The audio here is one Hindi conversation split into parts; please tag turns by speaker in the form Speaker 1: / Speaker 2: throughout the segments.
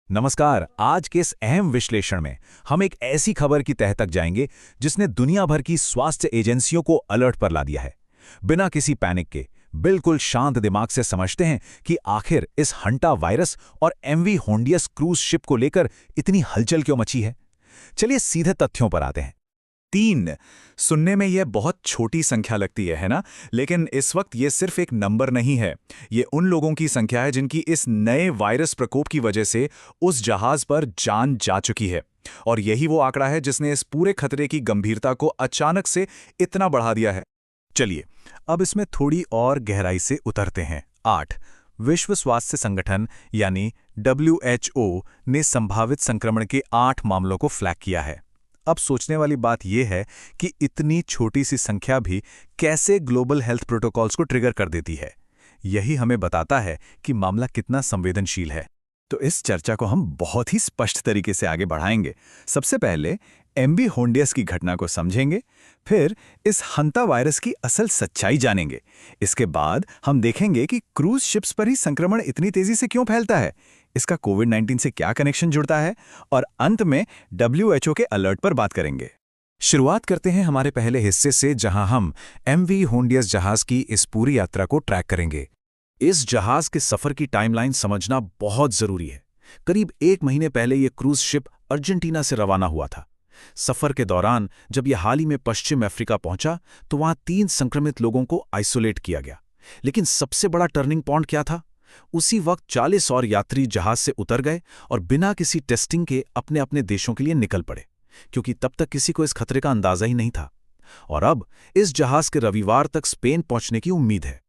Speaker 1: नमस्कार। आज के इस अहम विश्लेषण में हम एक ऐसी खबर की तह तक जाएंगे जिसने दुनिया भर की स्वास्थ्य एजेंसियों को अलर्ट पर ला दिया है। बिना किसी पैनिक के बिल्कुल शांत दिमाग से समझते हैं कि आखिर इस हंटा वायरस और एमवी होंडियस क्रूज शिप को लेकर इतनी हलचल क्यों मची है। चलिए सीधे तथ्यों पर आते हैं।
Speaker 2: 3 सुनने में यह बहुत छोटी संख्या लगती है ना? लेकिन इस वक्त ये सिर्फ एक नंबर नहीं है। ये उन लोगों की संख्या है जिनकी इस नए वायरस प्रकोप की वजह से उस जहाज पर जान जा चुकी है। और यही वो आंकड़ा है जिसने इस पूरे खतरे की गंभीरता को अचानक से इतना बढ़ा दिया है।
Speaker 1: चलिए अब इसमें थोड़ी और गहराई से उतरते हैं। 8 विश्व स्वास्थ्य संगठन यानी WHO ने संभावित संक्रमण के 8 मामलों को फ्लैग किया है। अब सोचने वाली बात यह है कि इतनी छोटी सी संख्या भी कैसे ग्लोबल हेल्थ प्रोटोकॉल्स को ट्रिगर कर देती है। यही हमें बताता है कि मामला कितना संवेदनशील है।
Speaker 2: तो इस चर्चा को हम बहुत ही स्पष्ट तरीके से आगे बढ़ाएंगे। सबसे पहले एमवी होंडियस की घटना को समझेंगे, फिर इस हंता वायरस की असल सच्चाई जानेंगे। इसके बाद हम देखेंगे कि क्रूज शिप्स पर ही संक्रमण इतनी तेजी से क्यों फैलता है, इसका कोविड-19 से क्या कनेक्शन जुड़ता है, और अंत में WHO के अलर्ट पर बात करेंगे।
Speaker 1: शुरुआत करते हैं हमारे पहले हिस्से से, जहां हम एमवी होंडियस जहाज की इस पूरी यात्रा को ट्रैक करेंगे। इस जहाज के सफर की टाइमलाइन समझना बहुत जरूरी है। करीब 1 महीने पहले यह क्रूज शिप अर्जेंटीना से रवाना हुआ था। सफर के दौरान जब यह हाल ही में पश्चिम अफ्रीका पहुंचा तो वहां 3 संक्रमित लोगों को आइसोलेट किया गया। लेकिन सबसे बड़ा टर्निंग पॉइंट क्या था? उसी वक्त 40 और यात्री जहाज से उतर गए और बिना किसी टेस्टिंग के अपने अपने देशों के लिए निकल पड़े, क्योंकि तब तक किसी को इस खतरे का अंदाजा ही नहीं था। और अब इस जहाज के रविवार तक स्पेन पहुंचने की उम्मीद है।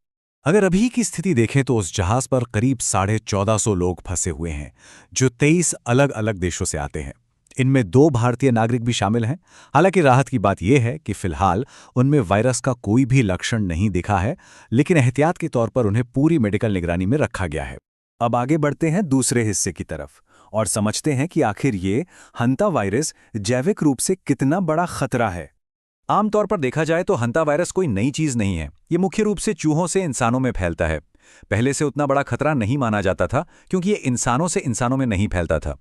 Speaker 1: अगर अभी की स्थिति देखें तो उस जहाज पर करीब 1450 लोग फंसे हुए हैं, जो 23 अलग अलग देशों से आते हैं। इनमें 2 भारतीय नागरिक भी शामिल हैं। हालांकि राहत की बात यह है कि फिलहाल उनमें वायरस का कोई भी लक्षण नहीं दिखा है, लेकिन एहतियात के तौर पर उन्हें पूरी मेडिकल निगरानी में रखा गया है। अब आगे बढ़ते हैं दूसरे हिस्से की तरफ और समझते हैं कि आखिर ये हंता वायरस जैविक रूप से कितना बड़ा खतरा है। आमतौर पर देखा जाए तो हंता वायरस कोई नई चीज नहीं है। ये मुख्य रूप से चूहों से इंसानों में फैलता है। पहले से उतना बड़ा खतरा नहीं माना जाता था, क्योंकि ये इंसानों से इंसानों में नहीं फैलता था।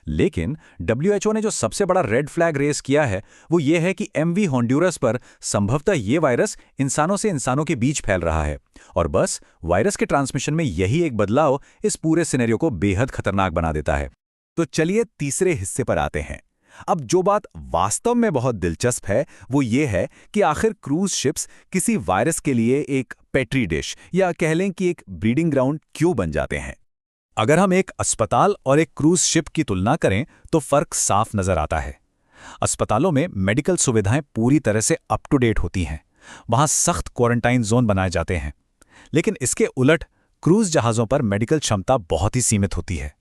Speaker 1: लेकिन WHO ने जो सबसे बड़ा रेड फ्लैग रेस किया है वो ये है कि एमवी होंडुरस पर संभवतः ये वायरस इंसानों से इंसानों के बीच फैल रहा है। और बस वायरस के ट्रांसमिशन में यही एक बदलाव इस पूरे सिनेरियो को बेहद खतरनाक बना देता है। तो चलिए तीसरे हिस्से पर आते हैं। अब जो बात वास्तव में बहुत दिलचस्प है वो ये है कि आखिर क्रूज शिप्स किसी वायरस के लिए एक पेट्री डिश या कह लें कि एक ब्रीडिंग ग्राउंड क्यों बन जाते हैं। अगर हम एक अस्पताल और एक क्रूज शिप की तुलना करें तो फर्क साफ नजर आता है। अस्पतालों में मेडिकल सुविधाएं पूरी तरह से अप टू डेट होती हैं। वहां सख्त क्वारंटाइन जोन बनाए जाते हैं। लेकिन इसके उलट क्रूज जहाजों पर मेडिकल क्षमता बहुत ही सीमित होती है।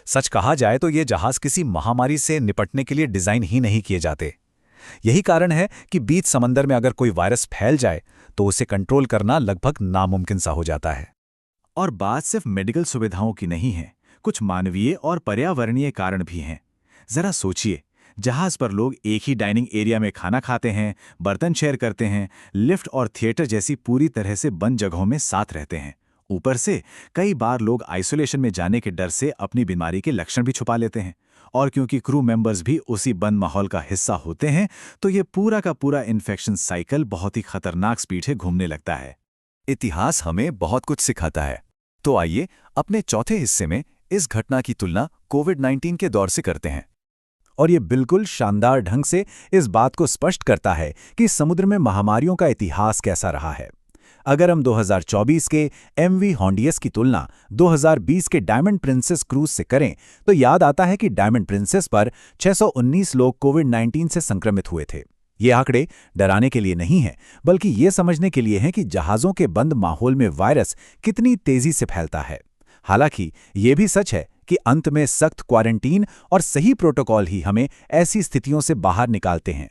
Speaker 1: सच कहा जाए तो ये जहाज किसी महामारी से निपटने के लिए डिजाइन ही नहीं किए जाते। यही कारण है कि बीच समंदर में अगर कोई वायरस फैल जाए तो उसे कंट्रोल करना लगभग नामुमकिन सा हो जाता है।
Speaker 2: और बात सिर्फ मेडिकल सुविधाओं की नहीं है, कुछ मानवीय और पर्यावरणीय कारण भी हैं। जरा सोचिए, जहाज पर लोग एक ही डाइनिंग एरिया में खाना खाते हैं, बर्तन शेयर करते हैं, लिफ्ट और थिएटर जैसी पूरी तरह से बंद जगहों में साथ रहते हैं। ऊपर से कई बार लोग आइसोलेशन में जाने के डर से अपनी बीमारी के लक्षण भी छुपा लेते हैं। और क्योंकि क्रू मेंबर्स भी उसी बंद माहौल का हिस्सा होते हैं, तो ये पूरा का पूरा इन्फेक्शन साइकिल बहुत ही खतरनाक स्पीड से घूमने लगता है।
Speaker 1: इतिहास हमें बहुत कुछ सिखाता है। तो आइए अपने चौथे हिस्से में इस घटना की तुलना कोविड-19 के दौर से करते हैं। और ये बिल्कुल शानदार ढंग से इस बात को स्पष्ट करता है कि समुद्र में महामारियों का इतिहास कैसा रहा है। अगर हम 2024 के एमवी होंडियस की तुलना 2020 के डायमंड प्रिंसेस क्रूज से करें तो याद आता है कि डायमंड प्रिंसेस पर 619 लोग कोविड-19 से संक्रमित हुए थे। ये आंकड़े डराने के लिए नहीं हैं, बल्कि ये समझने के लिए हैं कि जहाज़ों के बंद माहौल में वायरस कितनी तेजी से फैलता है। हालांकि ये भी सच है कि अंत में सख्त क्वारंटीन और सही प्रोटोकॉल ही हमें ऐसी स्थितियों से बाहर निकालते हैं।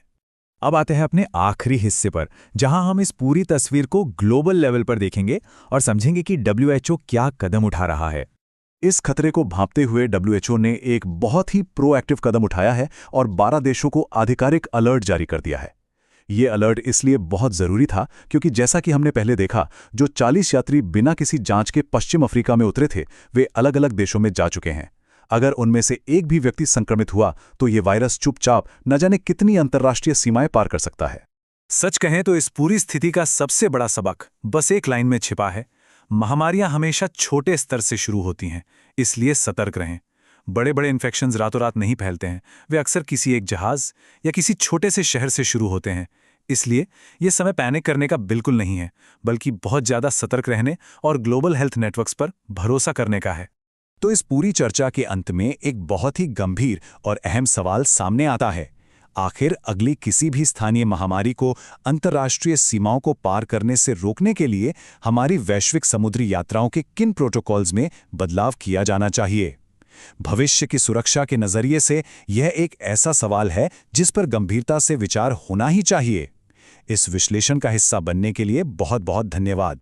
Speaker 1: अब आते हैं अपने आखिरी हिस्से पर, जहां हम इस पूरी तस्वीर को ग्लोबल लेवल पर देखेंगे और समझेंगे कि WHO क्या कदम उठा रहा है। इस खतरे को भांपते हुए WHO ने एक बहुत ही प्रोएक्टिव कदम उठाया है और 12 देशों को आधिकारिक अलर्ट जारी कर दिया है। ये अलर्ट इसलिए बहुत ज़रूरी था क्योंकि जैसा कि हमने पहले देखा, जो 40 यात्री बिना किसी जांच के पश्चिम अफ्रीका में उतरे थे वे अलग अलग देशों में जा चुके हैं। अगर उनमें से एक भी व्यक्ति संक्रमित हुआ तो ये वायरस चुपचाप न जाने कितनी अंतर्राष्ट्रीय सीमाएं पार कर सकता है।
Speaker 2: सच कहें तो इस पूरी स्थिति का सबसे बड़ा सबक बस एक लाइन में छिपा है। महामारियां हमेशा छोटे स्तर से शुरू होती हैं, इसलिए सतर्क रहें। बड़े बड़े इन्फेक्शंस रातों रात नहीं फैलते हैं, वे अक्सर किसी एक जहाज या किसी छोटे से शहर से शुरू होते हैं। इसलिए ये समय पैनिक करने का बिल्कुल नहीं है, बल्कि बहुत ज़्यादा सतर्क रहने और ग्लोबल हेल्थ नेटवर्क्स पर भरोसा करने का है।
Speaker 1: तो इस पूरी चर्चा के अंत में एक बहुत ही गंभीर और अहम सवाल सामने आता है। आखिर अगली किसी भी स्थानीय महामारी को अंतर्राष्ट्रीय सीमाओं को पार करने से रोकने के लिए हमारी वैश्विक समुद्री यात्राओं के किन प्रोटोकॉल्स में बदलाव किया जाना चाहिए? भविष्य की सुरक्षा के नजरिए से यह एक ऐसा सवाल है जिस पर गंभीरता से विचार होना ही चाहिए। इस विश्लेषण का हिस्सा बनने के लिए बहुत बहुत धन्यवाद।